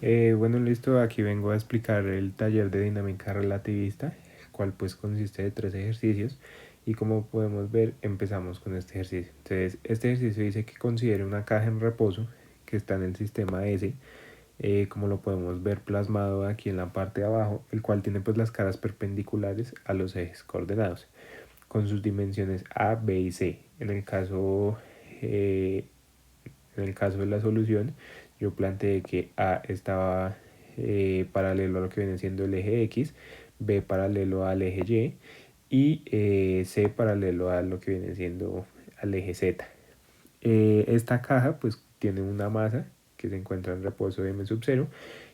Bueno, listo, aquí vengo a explicar el taller de dinámica relativista, el cual pues consiste de 3 ejercicios y como podemos ver empezamos con este ejercicio. Entonces, este ejercicio dice que considere una caja en reposo que está en el sistema S, como lo podemos ver plasmado aquí en la parte de abajo, el cual tiene pues las caras perpendiculares a los ejes coordenados, con sus dimensiones A, B y C. En el caso de la solución, yo planteé que A estaba paralelo a lo que viene siendo el eje X, B paralelo al eje Y C paralelo a lo que viene siendo al eje Z. Esta caja pues tiene una masa que se encuentra en reposo de m sub 0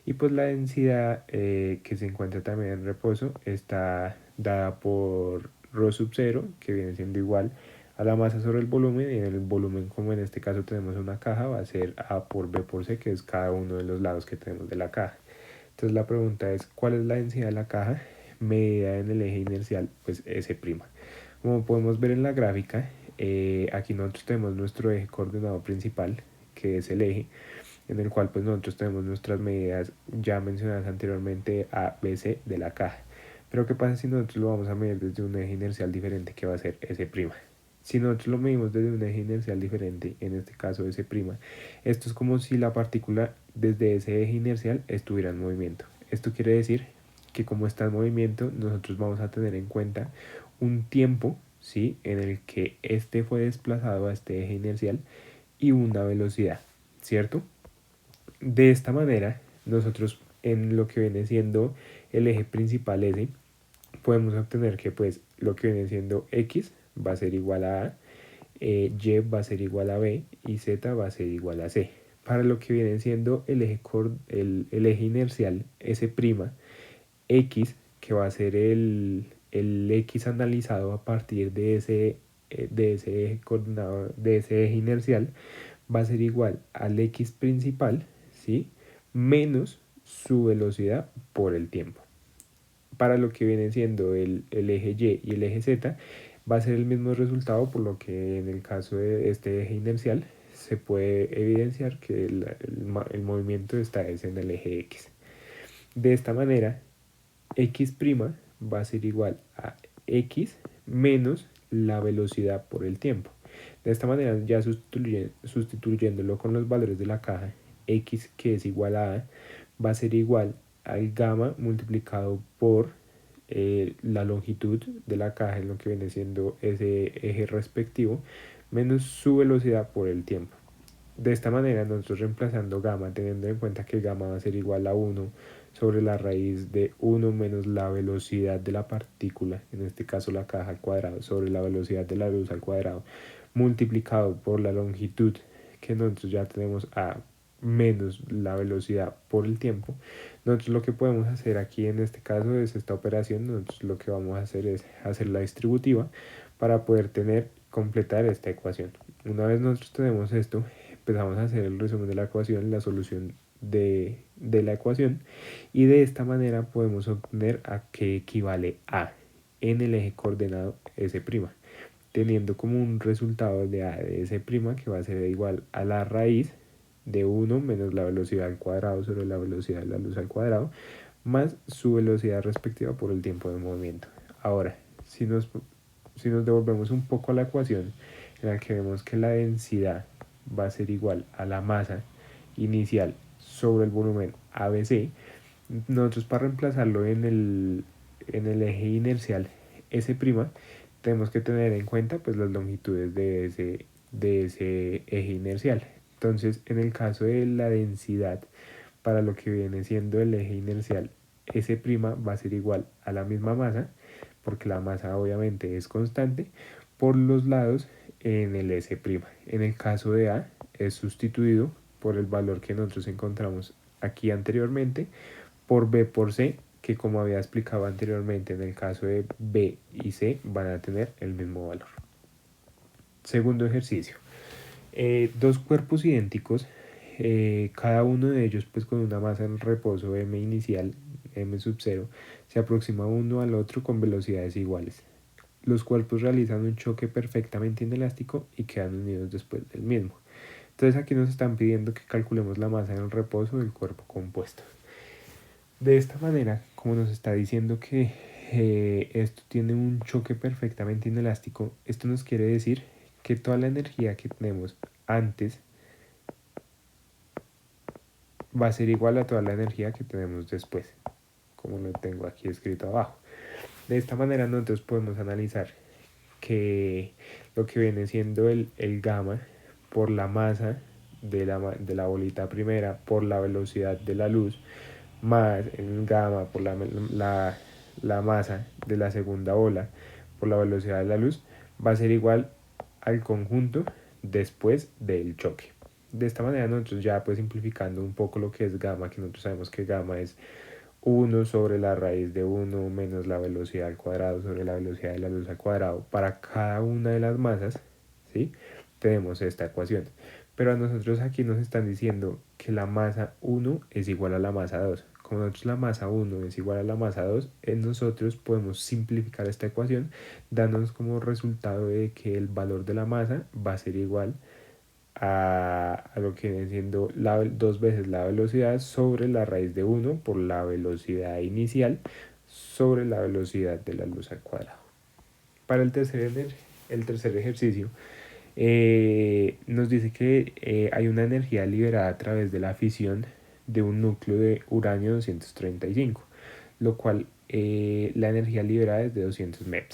y pues la densidad que se encuentra también en reposo está dada por ρ sub 0, que viene siendo igual a la masa sobre el volumen, y en el volumen, como en este caso tenemos una caja, va a ser A por B por C, que es cada uno de los lados que tenemos de la caja. Entonces la pregunta es, ¿cuál es la densidad de la caja medida en el eje inercial? Pues S'. Como podemos ver en la gráfica, aquí nosotros tenemos nuestro eje coordenado principal, que es el eje, en el cual pues nosotros tenemos nuestras medidas ya mencionadas anteriormente A, B, C de la caja. Pero ¿qué pasa si nosotros lo vamos a medir desde un eje inercial diferente, que va a ser S'? Si nosotros lo medimos desde un eje inercial diferente, en este caso S', esto es como si la partícula desde ese eje inercial estuviera en movimiento. Esto quiere decir que como está en movimiento, nosotros vamos a tener en cuenta un tiempo, ¿sí?, en el que este fue desplazado a este eje inercial y una velocidad, ¿cierto? De esta manera, nosotros en lo que viene siendo el eje principal S, podemos obtener que pues lo que viene siendo X va a ser igual a A, Y va a ser igual a B y Z va a ser igual a C. Para lo que viene siendo el eje inercial S', X, que va a ser el X analizado a partir de ese eje coordenado, de ese eje inercial, va a ser igual al X principal, ¿sí?, menos su velocidad por el tiempo. Para lo que viene siendo el eje Y y el eje Z, va a ser el mismo resultado, por lo que en el caso de este eje inercial se puede evidenciar que el movimiento está en el eje X. De esta manera, X' va a ser igual a X menos la velocidad por el tiempo. De esta manera, ya sustituyéndolo con los valores de la caja, X, que es igual a A, va a ser igual al gamma multiplicado por la longitud de la caja, en lo que viene siendo ese eje respectivo, menos su velocidad por el tiempo. De esta manera, nosotros reemplazando gamma, teniendo en cuenta que gamma va a ser igual a 1 sobre la raíz de 1 menos la velocidad de la partícula, en este caso la caja al cuadrado, sobre la velocidad de la luz al cuadrado, multiplicado por la longitud, que nosotros ya tenemos a menos la velocidad por el tiempo. Nosotros lo que podemos hacer aquí en este caso es esta operación. Nosotros lo que vamos a hacer es hacer la distributiva para poder completar esta ecuación. Una vez nosotros tenemos esto, empezamos a hacer el resumen de la ecuación, la solución de la ecuación, y de esta manera podemos obtener a qué equivale A en el eje coordenado S', teniendo como un resultado de A de S', que va a ser igual a la raíz de 1 menos la velocidad al cuadrado sobre la velocidad de la luz al cuadrado, más su velocidad respectiva por el tiempo de movimiento. Ahora, si nos devolvemos un poco a la ecuación, en la que vemos que la densidad va a ser igual a la masa inicial sobre el volumen ABC, nosotros para reemplazarlo en el eje inercial S', tenemos que tener en cuenta pues las longitudes de ese eje inercial. Entonces, en el caso de la densidad para lo que viene siendo el eje inercial S' va a ser igual a la misma masa, porque la masa obviamente es constante, por los lados en el S'. En el caso de A es sustituido por el valor que nosotros encontramos aquí anteriormente por B por C, que como había explicado anteriormente, en el caso de B y C van a tener el mismo valor. Segundo ejercicio. Dos cuerpos idénticos, cada uno de ellos pues con una masa en reposo m inicial, m sub 0, se aproxima uno al otro con velocidades iguales. Los cuerpos realizan un choque perfectamente inelástico y quedan unidos después del mismo. Entonces aquí nos están pidiendo que calculemos la masa en el reposo del cuerpo compuesto. De esta manera, como nos está diciendo que esto tiene un choque perfectamente inelástico, esto nos quiere decir que toda la energía que tenemos antes va a ser igual a toda la energía que tenemos después, como lo tengo aquí escrito abajo. De esta manera nosotros podemos analizar que lo que viene siendo el gamma por la masa de la bolita primera por la velocidad de la luz más el gamma por la masa de la segunda ola por la velocidad de la luz va a ser igual al conjunto después del choque. De esta manera nosotros ya pues simplificando un poco lo que es gamma, que nosotros sabemos que gamma es 1 sobre la raíz de 1 menos la velocidad al cuadrado sobre la velocidad de la luz al cuadrado para cada una de las masas, ¿sí? Tenemos esta ecuación. Pero a nosotros aquí nos están diciendo que la masa 1 es igual a la masa 2. Como nosotros la masa 1 es igual a la masa 2, nosotros podemos simplificar esta ecuación dándonos como resultado de que el valor de la masa va a ser igual a lo que viene siendo 2 veces la velocidad sobre la raíz de 1 por la velocidad inicial sobre la velocidad de la luz al cuadrado. Para el tercer ejercicio, nos dice que hay una energía liberada a través de la fisión de un núcleo de uranio 235, lo cual la energía liberada es de 200 MeV.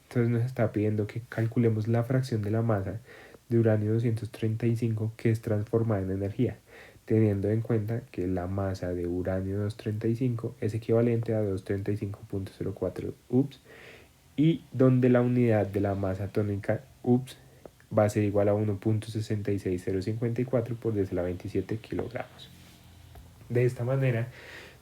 Entonces nos está pidiendo que calculemos la fracción de la masa de uranio 235 que es transformada en energía, teniendo en cuenta que la masa de uranio 235 es equivalente a 235.04 UPS y donde la unidad de la masa atómica UPS va a ser igual a 1.660054 por 10 a la 27 kilogramos. De esta manera,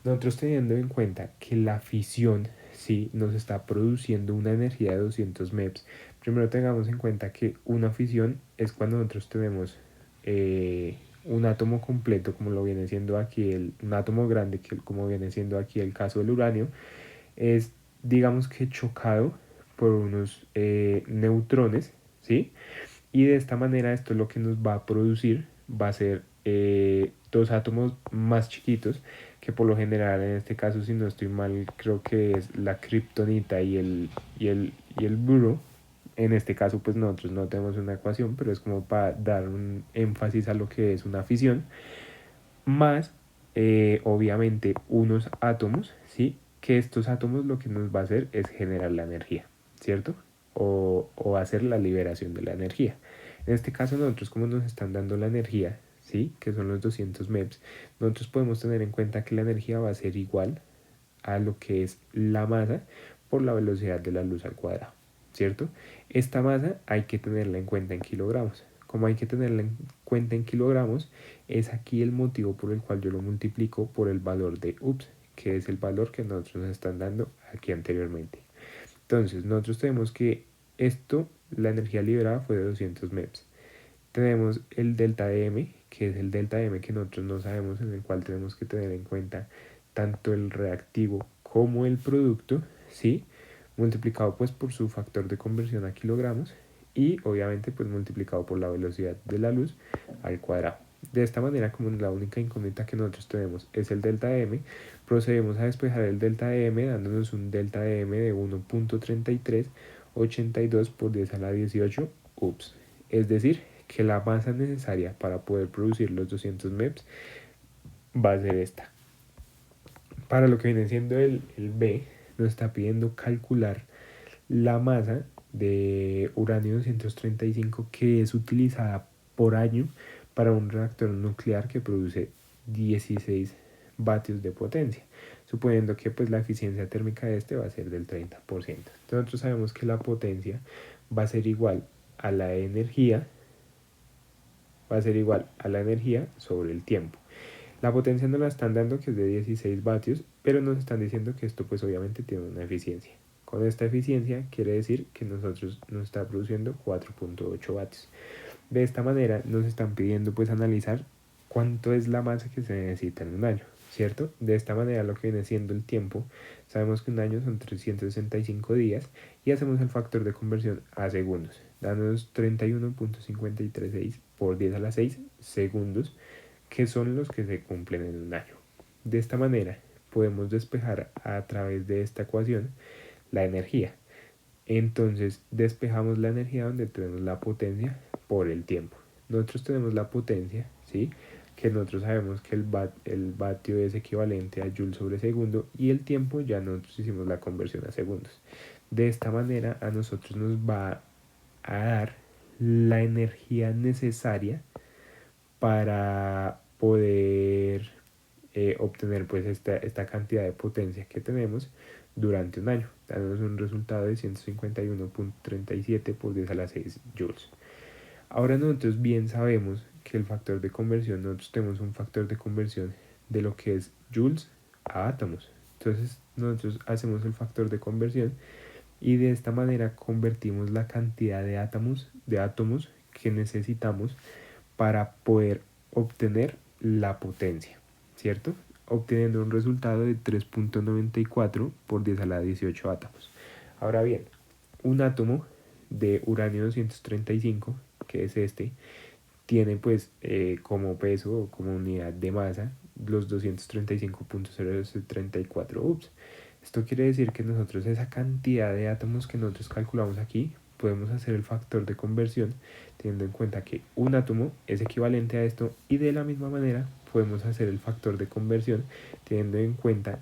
nosotros teniendo en cuenta que la fisión sí nos está produciendo una energía de 200 MeV, primero tengamos en cuenta que una fisión es cuando nosotros tenemos un átomo completo, como lo viene siendo aquí, un átomo grande, que como viene siendo aquí el caso del uranio, es digamos que chocado por unos neutrones, ¿sí? Y de esta manera esto lo que nos va a producir va a ser dos átomos más chiquitos, que por lo general en este caso, si no estoy mal, creo que es la kriptonita y el boro. En este caso pues nosotros no tenemos una ecuación, pero es como para dar un énfasis a lo que es una fisión, más obviamente unos átomos, ¿sí? Que estos átomos lo que nos va a hacer es generar la energía, ¿cierto? O hacer la liberación de la energía. En este caso nosotros como nos están dando la energía, ¿sí? Que son los 200 MeV, nosotros podemos tener en cuenta que la energía va a ser igual a lo que es la masa por la velocidad de la luz al cuadrado, ¿cierto? Esta masa hay que tenerla en cuenta en kilogramos. Como hay que tenerla en cuenta en kilogramos, es aquí el motivo por el cual yo lo multiplico por el valor de UPS, que es el valor que nosotros nos están dando aquí anteriormente. Entonces, nosotros tenemos que esto, la energía liberada fue de 200 MeV. Tenemos el delta de M, que es el delta de M que nosotros no sabemos, en el cual tenemos que tener en cuenta tanto el reactivo como el producto, ¿sí? Multiplicado pues por su factor de conversión a kilogramos y obviamente pues multiplicado por la velocidad de la luz al cuadrado. De esta manera, como la única incógnita que nosotros tenemos es el delta de M, procedemos a despejar el delta de M dándonos un delta de M de 1.3382 por 10 a la 18 UPS. Es decir, que la masa necesaria para poder producir los 200 MeV va a ser esta. Para lo que viene siendo el B, nos está pidiendo calcular la masa de uranio 235 que es utilizada por año para un reactor nuclear que produce 16 vatios de potencia, suponiendo que pues la eficiencia térmica de este va a ser del 30%. Entonces nosotros sabemos que la potencia va a ser igual a la energía sobre el tiempo. La potencia nos la están dando que es de 16 vatios, pero nos están diciendo que esto pues obviamente tiene una eficiencia. Con esta eficiencia quiere decir que nosotros nos está produciendo 4.8 vatios. De esta manera nos están pidiendo pues analizar cuánto es la masa que se necesita en un año, ¿cierto? De esta manera lo que viene siendo el tiempo, sabemos que un año son 365 días y hacemos el factor de conversión a segundos. dándonos 31.536 por 10 a la 6 segundos, que son los que se cumplen en un año. De esta manera podemos despejar a través de esta ecuación la energía. Entonces despejamos la energía donde tenemos la potencia por el tiempo. Nosotros tenemos la potencia, ¿sí? Que nosotros sabemos que el vatio es equivalente a joule sobre segundo, y el tiempo ya nosotros hicimos la conversión a segundos. De esta manera a nosotros nos va a dar la energía necesaria para poder obtener pues esta cantidad de potencia que tenemos durante un año, dándonos un resultado de 151.37 por 10 a la 6 joules. Ahora nosotros bien sabemos que el factor de conversión, nosotros tenemos un factor de conversión de lo que es joules a átomos. Entonces nosotros hacemos el factor de conversión y de esta manera convertimos la cantidad de átomos que necesitamos para poder obtener la potencia, ¿cierto? Obteniendo un resultado de 3.94 por 10 a la 18 átomos. Ahora bien, un átomo de uranio 235, que es este, tiene pues como peso o como unidad de masa los 235.034 UPS. Esto quiere decir que nosotros esa cantidad de átomos que nosotros calculamos aquí podemos hacer el factor de conversión teniendo en cuenta que un átomo es equivalente a esto, y de la misma manera podemos hacer el factor de conversión teniendo en cuenta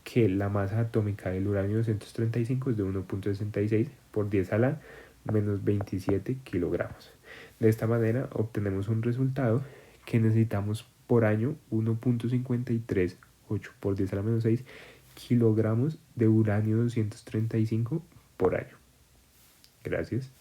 que la masa atómica del uranio 235 es de 1.66 por 10 a la menos 27 kilogramos. De esta manera obtenemos un resultado que necesitamos por año 1.538 por 10 a la menos 6 kilogramos de uranio 235 por año. Gracias.